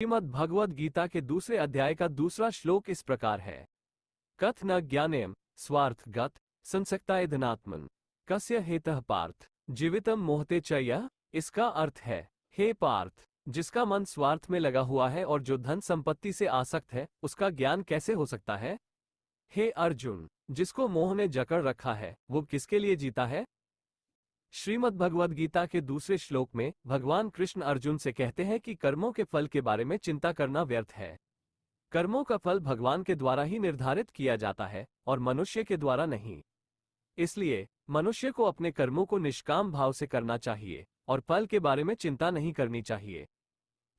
श्रीमद् भगवद गीता के दूसरे अध्याय का दूसरा श्लोक इस प्रकार है। कथ न ज्ञानेम स्वार्थगत संसक्ताय धनात्मन कस्य हेतः पार्थ जीवितम मोहते च यः। इसका अर्थ है, हे पार्थ, जिसका मन स्वार्थ में लगा हुआ है और जो धन संपत्ति से आसक्त है, उसका ज्ञान कैसे हो सकता है? हे अर्जुन, जिसको मोह ने जकड़ रखा है, वो किसके लिए जीता है? श्रीमद् भगवद गीता के दूसरे श्लोक में भगवान कृष्ण अर्जुन से कहते हैं कि कर्मों के फल के बारे में चिंता करना व्यर्थ है। कर्मों का फल भगवान के द्वारा ही निर्धारित किया जाता है और मनुष्य के द्वारा नहीं। इसलिए मनुष्य को अपने कर्मों को निष्काम भाव से करना चाहिए और फल के बारे में चिंता नहीं करनी चाहिए।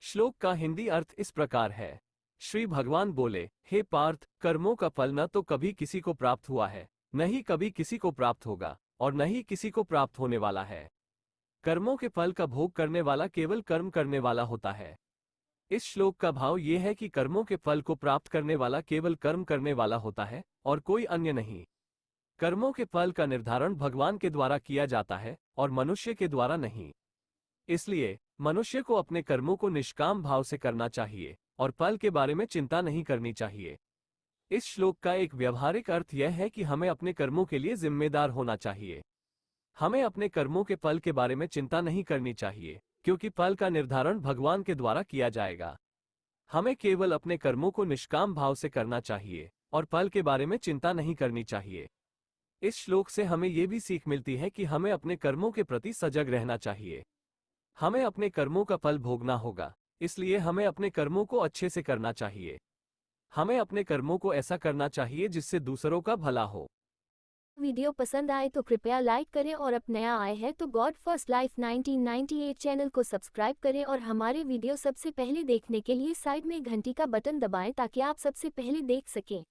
श्लोक का हिंदी अर्थ इस प्रकार है। श्री भगवान बोले, हे पार्थ, कर्मों का फल न तो कभी किसी को प्राप्त हुआ है, न ही कभी किसी को प्राप्त होगा और न ही किसी को प्राप्त होने वाला है। कर्मों के फल का भोग करने वाला केवल कर्म करने वाला होता है। इस श्लोक का भाव यह है कि कर्मों के फल को प्राप्त करने वाला केवल कर्म करने वाला होता है और कोई अन्य नहीं। कर्मों के फल का निर्धारण भगवान के द्वारा किया जाता है और मनुष्य के द्वारा नहीं। इसलिए मनुष्य को अपने कर्मों को निष्काम भाव से करना चाहिए और फल के बारे में चिंता नहीं करनी चाहिए। इस श्लोक का एक व्यवहारिक अर्थ यह है कि हमें अपने कर्मों के लिए जिम्मेदार होना चाहिए। हमें अपने कर्मों के फल के बारे में चिंता नहीं करनी चाहिए, क्योंकि फल का निर्धारण भगवान के द्वारा किया जाएगा। हमें केवल अपने कर्मों को निष्काम भाव से करना चाहिए और फल के बारे में चिंता नहीं करनी चाहिए। इस श्लोक से हमें यह भी सीख मिलती है कि हमें अपने कर्मों के प्रति सजग रहना चाहिए। हमें अपने कर्मों का फल भोगना होगा, इसलिए हमें अपने कर्मों को अच्छे से करना चाहिए। हमें अपने कर्मों को ऐसा करना चाहिए जिससे दूसरों का भला हो। वीडियो पसंद आए तो कृपया लाइक करें और अब नया आए हैं तो गॉड फर्स्ट लाइफ 1998 चैनल को सब्सक्राइब करें और हमारे वीडियो सबसे पहले देखने के लिए साइड में घंटी का बटन दबाएं ताकि आप सबसे पहले देख सकें।